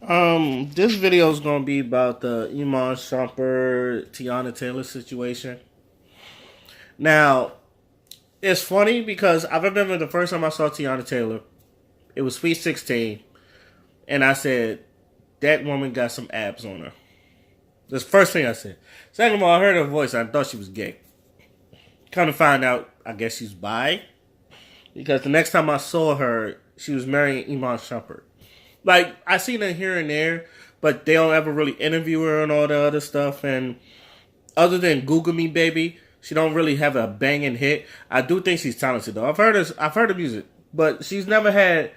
This video is gonna be about the Iman Shumpert Teyana Taylor situation. Now, it's funny because I remember the first time I saw Teyana Taylor, it was Sweet 16, and I said, that woman got some abs on her. That's the first thing I said. Second of all, I heard her voice, and I thought she was gay. Kind of find out, I guess she's bi, because the next time I saw her, she was marrying Iman Shumpert. Like, I seen her here and there, but they don't ever really interview her and all the other stuff. And other than Google Me Baby, she don't really have a banging hit. I do think she's talented though. I've heard her music, but she's never had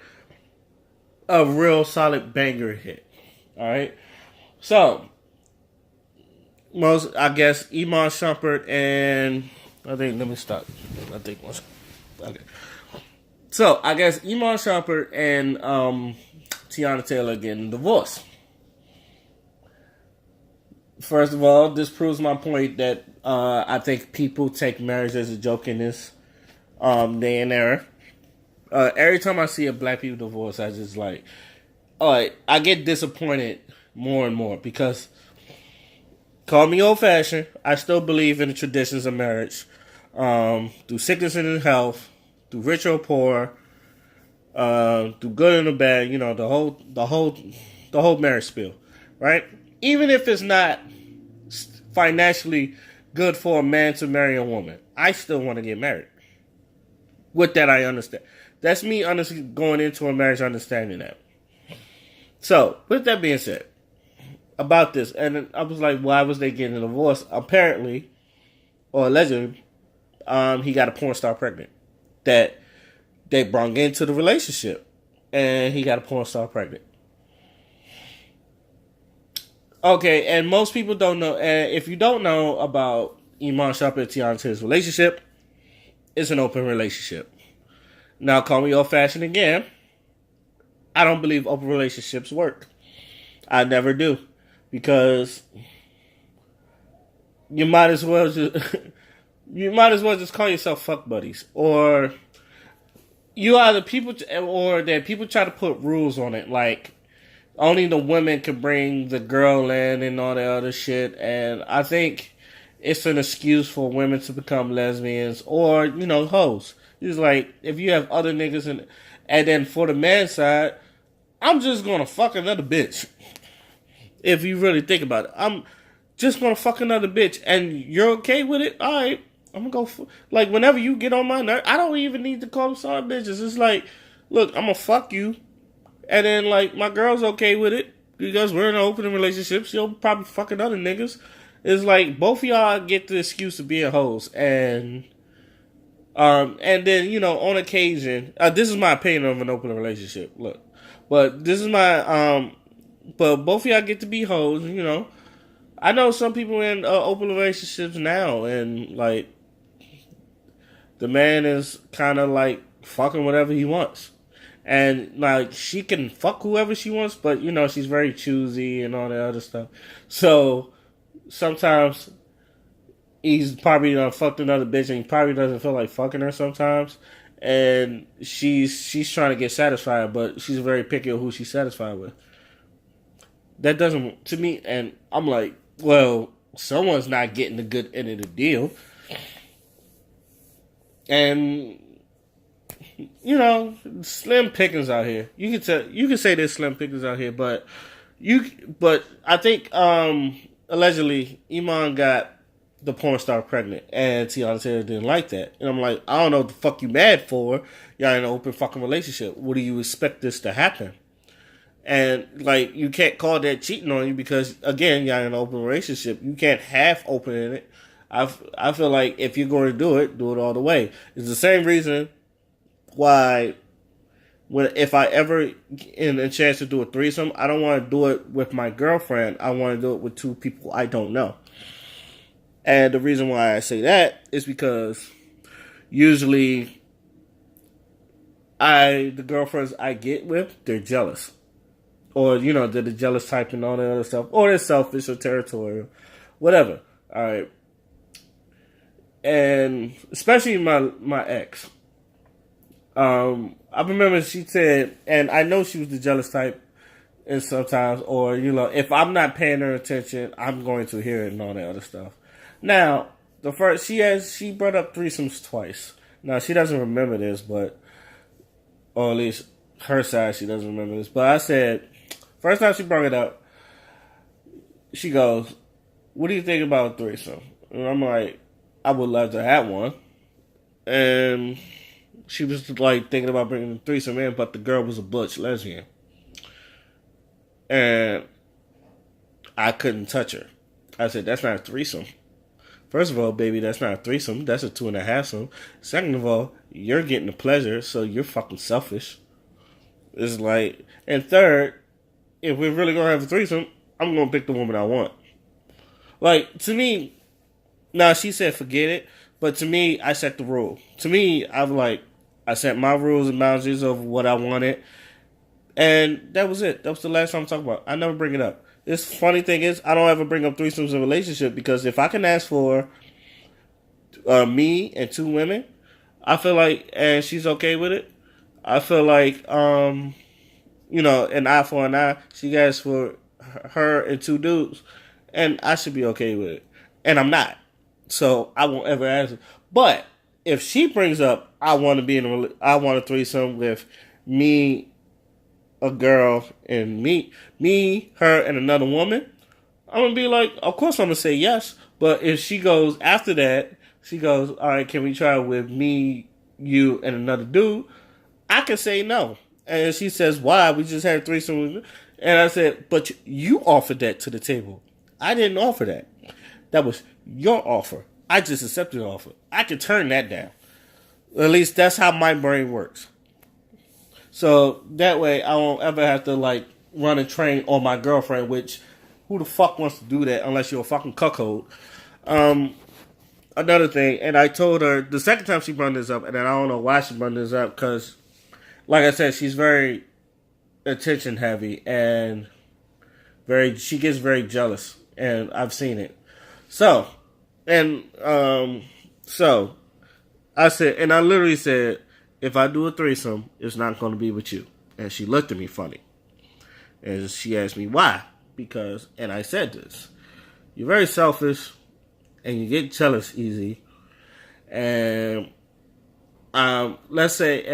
a real solid banger hit. All right, so most I guess Iman Shumpert and I think let me stop. I think once okay. So I guess Iman Shumpert and Teyana Taylor getting divorced. First of all, this proves my point that I think people take marriage as a joke in this day and era. Every time I see a black people divorce, I just like, I get disappointed more and more because, call me old fashioned, I still believe in the traditions of marriage, through sickness and health, through rich or poor, through good and the bad, you know, the whole marriage spiel, right? Even if it's not financially good for a man to marry a woman, I still want to get married. With that, I understand. That's me honestly going into a marriage understanding that. So, with that being said, about this, and I was like, why was they getting a divorce? Apparently, or allegedly, he got a porn star pregnant that they brought into the relationship, and he got a porn star pregnant. Okay, and most people don't know. And if you don't know about Iman Shumpert and Teyana Taylor's relationship, it's an open relationship. Now, call me old fashioned again. I don't believe open relationships work. I never do, because you might as well just call yourself fuck buddies, or you either people or that people try to put rules on it, like only the women can bring the girl in and all that other shit. And I think it's an excuse for women to become lesbians or, you know, hoes. It's like, if you have other niggas and then for the man side, I'm just gonna fuck another bitch. If you really think about it, I'm just gonna fuck another bitch and you're okay with it? Alright, I'm gonna go, like, whenever you get on my nerve, I don't even need to call them sorry bitches. It's like, look, I'm gonna fuck you. And then, like, my girl's okay with it because we're in an open relationship. She'll probably fucking other niggas. It's like both of y'all get the excuse of being hoes, and then, you know, on occasion, this is my opinion of an open relationship. Look, but this is my but both of y'all get to be hoes. You know, I know some people in open relationships now, and like the man is kind of like fucking whatever he wants. And, like, she can fuck whoever she wants, but, you know, she's very choosy and all that other stuff. So, sometimes he's probably fucked another bitch and he probably doesn't feel like fucking her sometimes. And she's trying to get satisfied, but she's very picky of who she's satisfied with. That doesn't, to me, and I'm like, well, someone's not getting the good end of the deal. And, you know, slim pickings out here. You can say there's slim pickings out here, but I think allegedly Iman got the porn star pregnant, and Teyana Taylor didn't like that. And I'm like, I don't know what the fuck you mad for. Y'all in an open fucking relationship. What do you expect this to happen? And, like, you can't call that cheating on you because, again, y'all in an open relationship. You can't half open in it. I feel like if you're going to do it all the way. It's the same reason why if I ever in a chance to do a threesome, I don't want to do it with my girlfriend. I want to do it with two people I don't know. And the reason why I say that is because usually the girlfriends I get with, they're jealous. Or, you know, they're the jealous type and all that other stuff. Or they're selfish or territorial. Whatever. Alright. And especially my ex. I remember she said, and I know she was the jealous type, And sometimes, or if I'm not paying her attention, I'm going to hear it and all that other stuff. Now, the first she brought up threesomes twice. Now she doesn't remember this, but or at least her side she doesn't remember this. But I said first time she brought it up, she goes, "What do you think about a threesome?" And I'm like, "I would love to have one." And she was like thinking about bringing the threesome in, but the girl was a butch lesbian. And I couldn't touch her. I said, "That's not a threesome. First of all, baby, that's not a threesome. That's a 2.5-some. Second of all, you're getting the pleasure, so you're fucking selfish." It's like, and third, if we're really gonna have a threesome, I'm gonna pick the woman I want. Like, to me, now she said forget it, but to me, I set the rule. To me, I set my rules and boundaries of what I wanted. And that was it. That was the last time I'm talking about. I never bring it up. This funny thing is, I don't ever bring up threesomes in a relationship because if I can ask for me and 2 women, I feel like, and she's okay with it, I feel like, an eye for an eye. She asks for her and 2 dudes, and I should be okay with it. And I'm not. So I won't ever ask her. But if she brings up, I want a threesome with me, a girl, and me, her, and another woman, I'm gonna be like, of course I'm gonna say yes. But if she goes after that, she goes, all right, can we try it with me, you, and another dude? I can say no. And she says, why? We just had a threesome. And I said, but you offered that to the table. I didn't offer that. That was your offer. I just accepted the offer. I can turn that down. At least that's how my brain works. So that way I won't ever have to run a train on my girlfriend, which who the fuck wants to do that unless you're a fucking cuckold? Another thing, and I told her the second time she brought this up, and then I don't know why she brought this up because, like I said, she's very attention heavy and she gets very jealous, and I've seen it. So I said, and I literally said, if I do a threesome, it's not going to be with you. And she looked at me funny. And she asked me why. Because, and I said this, you're very selfish and you get jealous easy. And let's say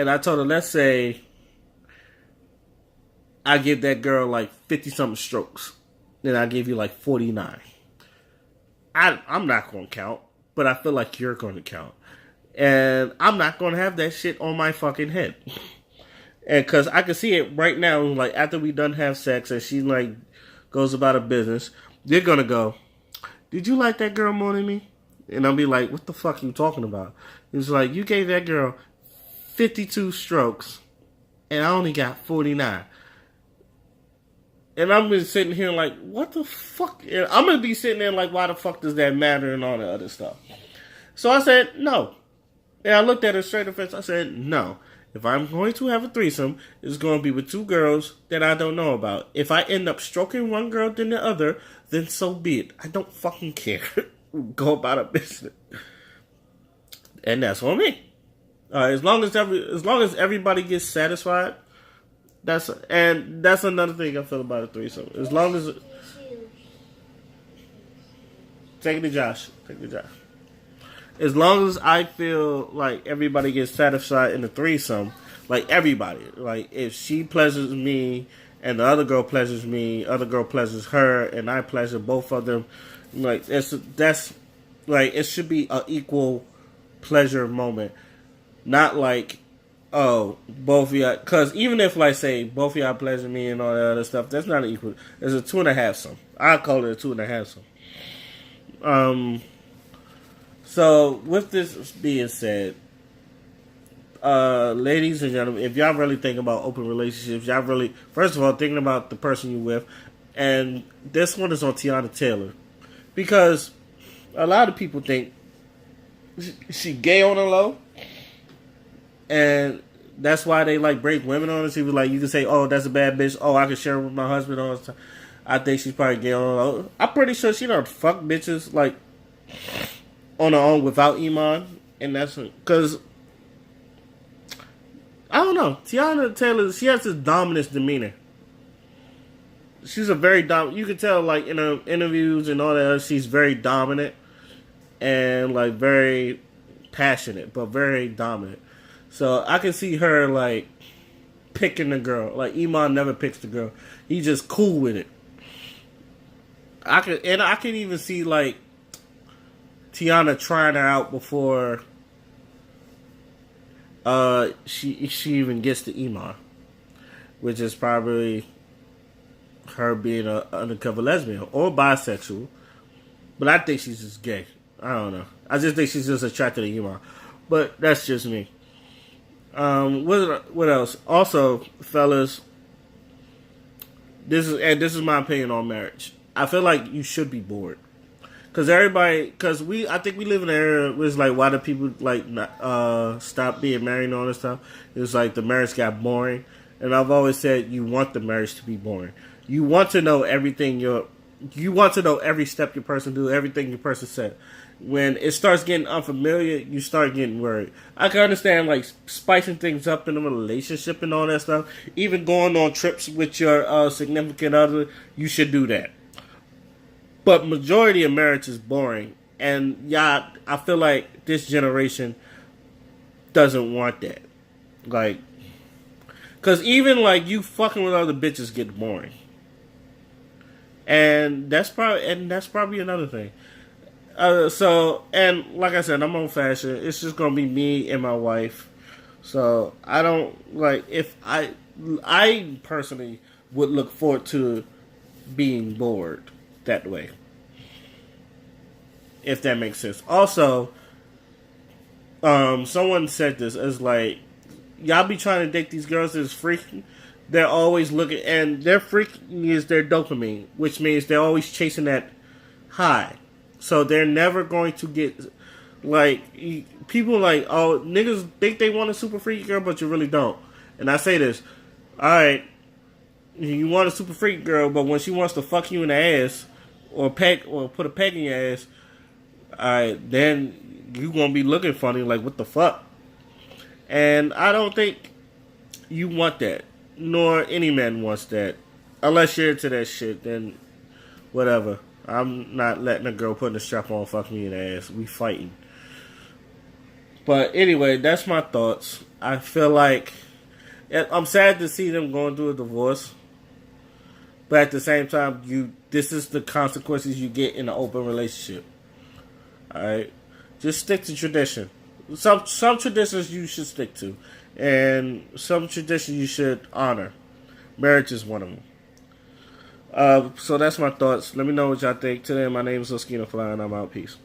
I give that girl 50-something strokes. Then I give you 49. I'm not going to count, but I feel like you're going to count. And I'm not going to have that shit on my fucking head. And because I can see it right now, after we done have sex and she, goes about her business, you're going to go, did you like that girl more than me? And I'll be like, what the fuck are you talking about? It's like, you gave that girl 52 strokes and I only got 49. And I'm just sitting here what the fuck? And I'm going to be sitting there why the fuck does that matter and all that other stuff? So I said, no. And I looked at her straight in the face. I said, no. If I'm going to have a threesome, it's going to be with 2 girls that I don't know about. If I end up stroking one girl than the other, then so be it. I don't fucking care. Go about a business. And that's on me. As long as everybody gets satisfied, that's another thing I feel about a threesome. As long as take it to Josh. As long as I feel like everybody gets satisfied in the threesome, everybody, if she pleasures me and the other girl pleasures me, other girl pleasures her, and I pleasure both of them, it should be an equal pleasure moment, not both of y'all, because even if say both of y'all pleasure me and all that other stuff, that's not equal. It's a 2.5-some. I call it a 2.5-some. So, with this being said, ladies and gentlemen, if y'all really think about open relationships, y'all really, first of all, thinking about the person you're with, and this one is on Teyana Taylor, because a lot of people think she gay on the low, and that's why they break women on it. She was you can say, oh, that's a bad bitch, oh, I can share it with my husband all the time. I think she's probably gay on the low. I'm pretty sure she don't fuck bitches, on her own without Iman, and that's because I don't know. Teyana Taylor, she has this dominant demeanor, she's a very dominant. You can tell, like in her interviews and all that, she's very dominant and like very passionate, but very dominant. So I can see her like picking the girl. Like Iman never picks the girl. He's just cool with it. I can even see like Teyana trying her out before she even gets to Iman, which is probably her being an undercover lesbian or bisexual. But I think she's just gay. I don't know. I just think she's just attracted to Iman. But that's just me. What else? Also, fellas, this is my opinion on marriage. I feel like you should be bored. I think we live in an era where it's like, why do people like stop being married and all this stuff? It's like the marriage got boring, and I've always said you want the marriage to be boring. You want to know everything you want to know every step your person do, everything your person said. When it starts getting unfamiliar, you start getting worried. I can understand like spicing things up in a relationship and all that stuff. Even going on trips with your significant other, you should do that. But majority of marriage is boring, and yeah, I feel like this generation doesn't want that. Like, cause even like you fucking with other bitches get boring, and that's probably another thing. And like I said, I'm old fashioned. It's just gonna be me and my wife. So I don't like if I personally would look forward to being bored that way, if that makes sense. Also, someone said this as like, y'all be trying to date these girls that's freaky. They're always looking, and their freaking is their dopamine, which means they're always chasing that high. So they're never going to get, like, people like, oh, niggas think they want a super freaky girl, but you really don't. And I say this, alright, you want a super freaky girl, but when she wants to fuck you in the ass, or put a peg in your ass, alright, then you gonna be looking funny, like, what the fuck? And I don't think you want that, nor any man wants that. Unless you're into that shit, then whatever. I'm not letting a girl putting a strap on fuck me in the ass. We fighting. But anyway, that's my thoughts. I feel like I'm sad to see them going through a divorce. But at the same time, this is the consequences you get in an open relationship. Alright? Just stick to tradition. Some traditions you should stick to. And some traditions you should honor. Marriage is one of them. So that's my thoughts. Let me know what y'all think. Today, my name is Oskina Fly, and I'm out. Peace.